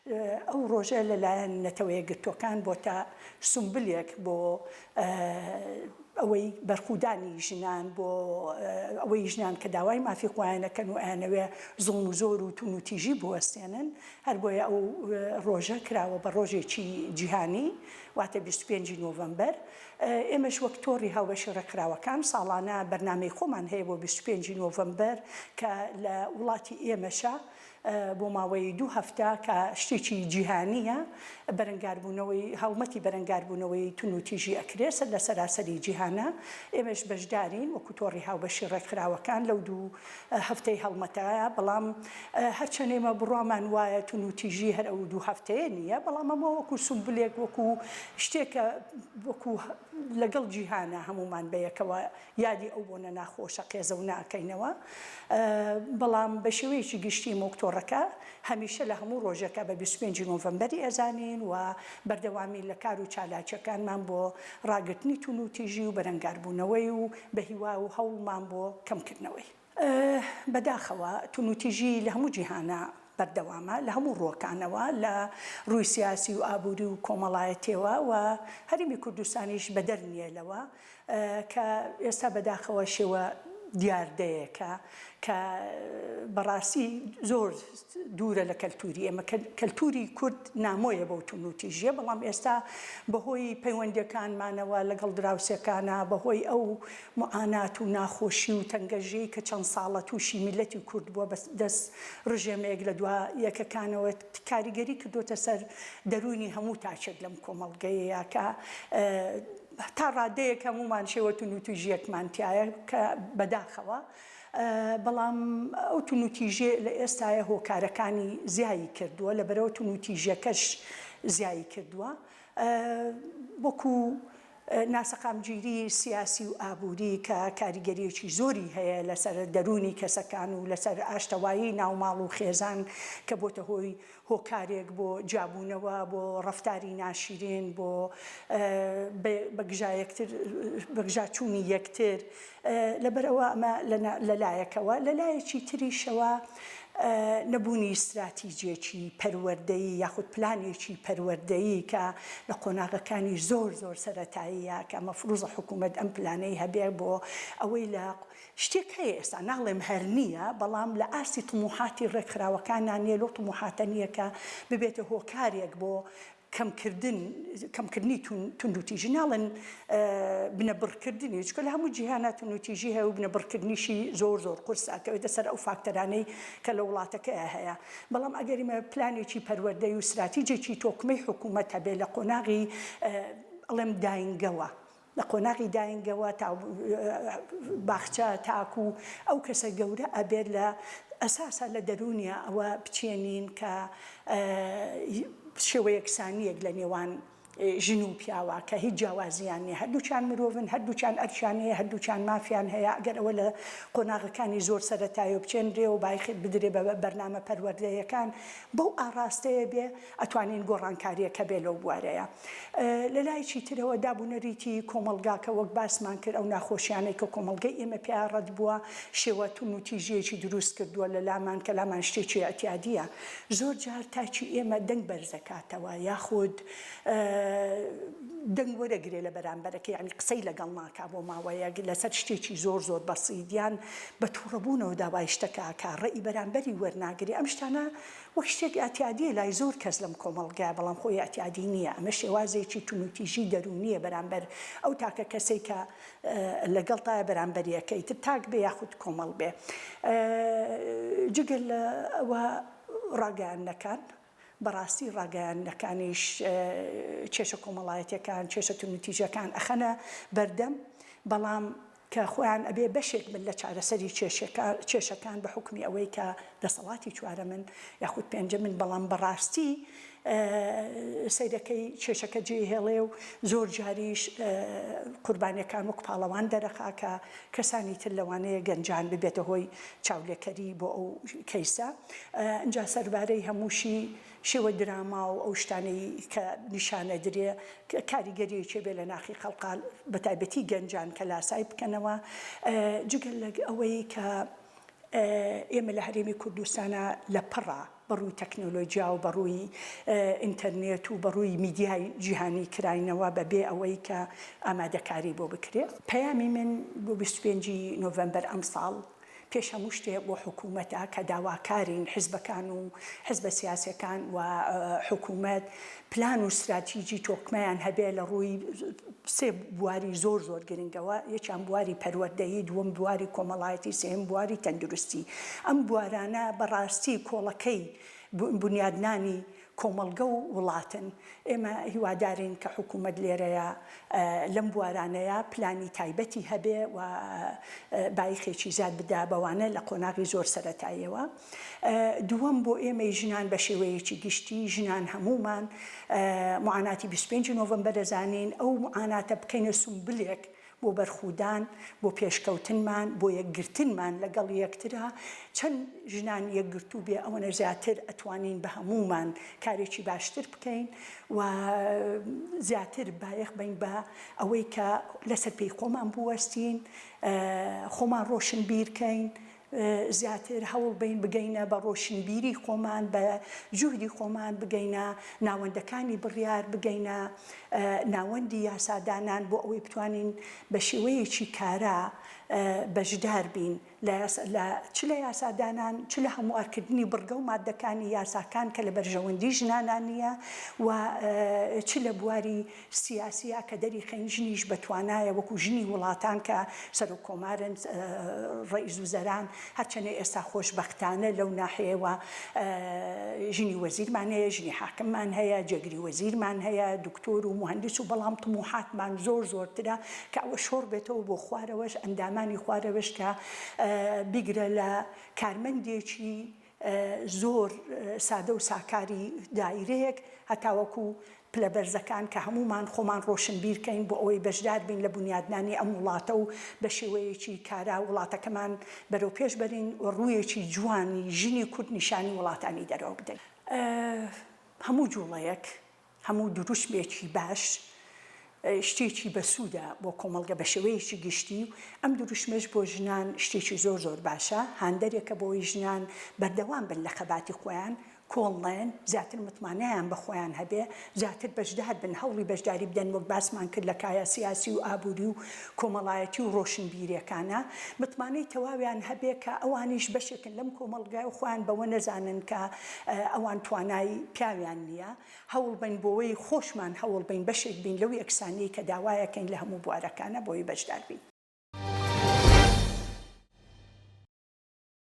ئەو ڕۆژە لەلایەن نەتەوەیە گرتوەکان بۆ تا سمبلێک بۆ ئەوەی بەرخودانی ژنان بۆ ئەوەی ژنان کە داوای مافی خۆیانەکەن و ئەیانەوێ زوڵم و زۆر و تون و تیژی بوەستێنن هەر بۆیە ئەو ڕۆژە کراوە بە ڕۆژێکی جیهانی واتە 25 نۆڤەمبەر. ئێمەش وەک تۆڕی هاوبەشی ڕێکخراوەکان ساڵانە بەرنامەی خۆمان هەیە بۆ 25 نۆڤەمبەر کە لە وڵاتی ئێمەشە بۆ ماوەی 2 هەفتە کە شتێکی جیهانیە بەرەنگاربوونەوەی هەڵمەتی بەرەنگاربوونەوەی تون و تیژی ئەکرێت لە سەراسەری جیهانە. ئێمەش بەشدارین وەکو تۆڕی هاوبەشی ڕێکخراوەکان لەو 2 هەفتەی هەڵمەتایە، بەڵام هەرچەند ئێمە بڕوامان وایە تون و تیژی هەر ئەو 2 هەفتەیە نییە، بەڵام ئەمە وەکو سمبلێک وەکو شتێکە وەکو لەگەڵ جیهانە هەمومان بەیەکەوە یادی ئەو بۆنە ناخۆشە قێزە و ناکەینەوە. بەڵام بە شێوەیەکی گشتی مۆکتۆڕەکە هەمیشە لە هەموو ڕۆژەکە بە 25 نۆڤەمبەری ئەزانین و بەردەوامی لە کار و چالاکیەکانمان بۆ ڕاگرتنی تون و تیژی و بەرەنگاربوونەوەی و بەهیوا و هەوڵمان بۆ کەمکردنەوەی. بەداخەوە تون و تیژی لە هەموو جیهانە بەردەوامە لە هەموو ڕۆکانەوە لە ڕووی سیاسی و ئابووری و کۆمەڵایەتیەوە و هەرێمی کوردستانیش بەدەرنیە لەوە کە ئێستا بەداخەوە شێوە دیاردەیەکە کە بەڕاستی زۆر دوورە لە کەلتوری ئێمە. کەلتوری کورد نامۆیە بەو تون و تیژیە، بەڵام ئێستا بەهۆی پەیوەندیەکانمانەوە لەگەڵ دراوسەکانە بەهۆی ئەو معانات و ناخۆشی و تەنگەژەی کە چەند ساڵە تووشی میلەتی کورد بووە بەدەست ڕژێمەیەک لە دوا یەکەکانەوە کاریگەری کردوتە سەر دەرونی هەموو تاچێک لەم کۆمەڵگەیە کە تا ڕادەیەک هەمومان شێوە تون و تیژیەکمان تایە کە بەداخەوە، بەڵام ئەو تون و تیژێ لە ئێستاە هۆکارەکانی زیایی کردووە لەبەرەوە تون و تیژەکەش زیایی کردووە. وەکو ناسەقامگیری سیاسی و ئابووری کە کاریگەریەکی زۆری هەیە لەسەر دەرونی کەسەکان و لەسەر ئاشتەوایی ناوماڵ و خێزان کە بۆتە هۆی هۆکارێک بۆ جابوونەوە، بۆ ڕەفتاری ناشرین، بۆ بەگژاچوونی یەکتر. لەبەرەوە ئەمە لەلایەکەوە لەلایەکی تریشەوە نەبوونی استراتیجیەکی پەروەردەیی یاخود پلانێکی پەروەردەیی کە لە قۆناغەکانی زۆر زۆر سەرەتاییە کە مەفروضە حکوومەت ئەم پلانەی هەبێ بۆ ئەوەی لە شتێک هەیە ئێستا ناڵێم هەر نییە، بەڵام لە ئاستی تموحاتی ڕێکخراوەکانان نیە، لۆ تموحاتە نییە کە ببێتە هۆکارێک بۆ کەمکردنی تون و تیژی. ناڵێن بنەبڕکردنی، چکە لە هەموو جیهانە تون و تیژی هەیە و بنەبڕکردنیشی زۆر زۆر قورساکەوێتە سەر ئەو فاکتەرانەی کە لە وڵاتەکەیە هەیە. بەڵام ئەگەریمە پلانێکی پەروەردەی و استراتیجێکی تۆکمەی حکوومەت هەبێ لە قۆناغی ئەڵێم داینگەوە، لە قۆناغی داینگەوە تا باخچە تاکو ئەو کەسە گەورە ئەبێت لە ئەساسا لە دەرونیە ئەوە بچێنین کە شێوە یەکسانیەک لە نێوان ژن و پیاوە کە هیچ جیاوازیان نیە، هەردووچیان مرۆڤن، هەردووچیان ئەرکیان هەیە، هەردووچیان مافیان هەیە. ئەگەر ئەوە لە قۆناغەکانی زۆر سەرەتایی بچێنرێ و بایخت بدرێ بە بەرنامە پەروەردەیەکان بەو ئاڕاستەیە بێ ئەتوانین گۆڕانکاریەکە بێ لەو بوارەیە. لە لایەکی ترەوە دابوونەریتی کۆمەلگاکە وەک باسمان کرد ئەو ناخۆشیانەی کە کۆمەلگەی ئێمە پێیا ڕەت بووە شێوە تون و تیژیەکی دروست کردووە لە لامان کە لامان شتێکی ئەتیادیە. زۆر جار تاچی ئێمە دەنگ بەرزەکاتەوە یاخود دەنگ وەرەگرێ لە بەرامبەرەکە، یعنی قسەی لەگەڵ ناکا بۆ ماوەیەک لەسەر شتێکی زۆر زۆر بەسیدیان بە تووڕەبوونەوە داوای شتەکە ڕێی بەرامبەری وەرناگری. ئەم شتانە وەک شتێک ئەتیادیە لای زۆر کەس لەم کۆمەڵگایە، بەڵام خۆی ئەتیادی نییە. ئەمە شێوازێکی تون و تیژی دەرونیە بەرامبەر ئەو تاکە کەسەی کە لەگەڵ تایە بەرامبەریەکەی تر تاک بێ یاخود کۆمەڵ بێ. جگەل ئەوە ڕاگەیاندنەکان بەڕاستی ڕاگەیاندنەکانیش کێشە کۆمەڵایەتیەکان کێشە تون و تیژەکان ئەخەنە بەردەم، بەڵام کە خۆیان ئەبێ بەشێک من لە چارەسەری کێشەکان بە حکمی ئەوەی کە دەسەڵاتی چوارە من یاخود پێنجە من، بەڵام بەڕاستی سەیرەکەی کێشەکە جێهێڵێ و زۆر جاریش قوربانیەکان وەک پاڵەوان دەرەخا کە کەسانی تر لەوانەیە گەنجان ببێتە هۆی چاولێکەری بۆ ئەو کەیسە. ئەنجا سەربارەی هەمووشی شێوە دراما و ئەو شتانەی کە نیشانە درێ کاریگەریەکی بێ لە ناخی خەڵقا بەتایبەتی گەنجان کە لاسای بکەنەوە. جگەل لە ئەوەی کە ئێمە لە هەرێمی کوردستانە لە پڕا بەڕووی تەکنۆلۆژیا و بەڕووی ئینتەرنێت و بەڕووی میدیای جیهانی کراینەوە بەبێ ئەوەی کە ئامادەکاری بۆ بکرێت. پەیامی من بۆ 25 نۆڤەمبەر ئەم ساڵ پێش هەموو شتێک بۆ حکوومەتە کە داواکارین حیزبەکان و حیزبە سیاسەکان و حکوومەت پلان و استراتیژی تۆکمەیان هەبێ لە ڕووی سێ بواری زۆر گرنگەوە. یەکیان بواری پەروەردەیی، دووەم بواری کۆمەڵایەتی، سێم بواری تەندروستی. ئەم بوارانە بەڕاستی کۆڵەکەی بنیادنانی کۆمەڵگە و وڵاتن. ئێمە هیوادارین کە حکوومەت لێرەیە لەم بوارانەیە پلانی تایبەتی هەبێ و بایخێکی زیاد بدا بەوانە لە قۆناغی زۆر سەرەتاییەوە. دووەم بۆ ئێمەی ژنان بە شێوەیەکی گشتی ژنان هەمومان معاناتی 25 نۆڤەمبەر دەزانین، ئەو معاناتە بکەینە سومبلێک بۆ بەرخودان، بۆ پێشکەوتنمان، بۆ یەکگرتنمان لەگەڵ یەکترا. چەند ژنان یەکگرتوو بێ ئەوەنە زیاتر ئەتوانین بە هەمومان کارێکی باشتر بکەین و زیاتر بایەخ بین بە ئەوەی کە لەسەر پێی خۆمان بوەستین، خۆمان ڕۆشنبیرکەین، زیاتر هەوڵ بین بگەینە بە ڕۆشنبیری خۆمان، بە جوهدی خۆمان بگەینە ناوەندەکانی بڕیار، بگەینە ناوەندی یاسادانان بۆ ئەوەی بتوانین بە شێوەیەکی کارا بەشدار بین چ لە یاسادانان، چ لە هەموارکردنی بڕگە و مادەکانی یاساکان کە لە بەرژەوەندی ژنانانیە و چ لە بواری سیاسیە کە دەریخەین ژنیش بەتوانایە وەکو ژنی وڵاتان کە سەرۆکۆمارن، ڕئیس وزەران، هەرچەنە ئێستا خۆشبەختانە لەو ناحەیەوە ژنی وەزیرمان هەیە، ژنی حاکممان هەیە، جێگری وەزیرمان هەیە، دکتۆر و مهندس و بەڵام طموحاتمان زۆرترە کە ئەوە شۆڕ بێتەوە بۆ خوارەوەش، ئەندامانی خوارەوەش کە بیگرە لە کارمەندێکی زۆر سادە و ساکاری دایرەیەک هەتاوەکو پلە بەرزەکان کە هەمومان خۆمان ڕۆشنبیرکەین بۆ ئەوەی بەشدار بین لە بنیادنانی ئەم وڵاتە و بە شێوەیەکی کارا وڵاتەکەمان بەرەو پێش بەرین و ڕوویەکی جوانی ژنی کورد نیشانی وڵاتانی دەرەوە بدەین. هەموو جوڵەیەک، هەموو دروشمێکی باش شتێکی بەسوودە بۆ کۆمەڵگە بە شێوەیەکی گشتی و ئەم دروشمەش بۆ ژنان شتێکی زۆر باشە، هاندەرێکە بۆی ژنان بەردەوام بن لە خەباتی خۆیان، کۆڵڵێن، زیاتر متمانەیان بە خۆیان هەبێ، زیاتر بەشدار بن، هەوڵی بەشداری بدەن وەک باسمان کرد لە کایە سیاسی و ئابووری و کۆمەڵایەتی و ڕۆشنبیریەکانە، متمانەی تەواویان هەبێ کە ئەوانیش بەشێکن لەم کۆمەڵگای و خۆیان بەوە نەزانن کە ئەوان توانای پیاویان نییە، هەوڵ بین بۆەوەی خۆشمان هەوڵ بین بەشێک بین لەو یەکسانەی کە داوایەکەین لە هەموو بوارەکانە بۆی بەشدار بین.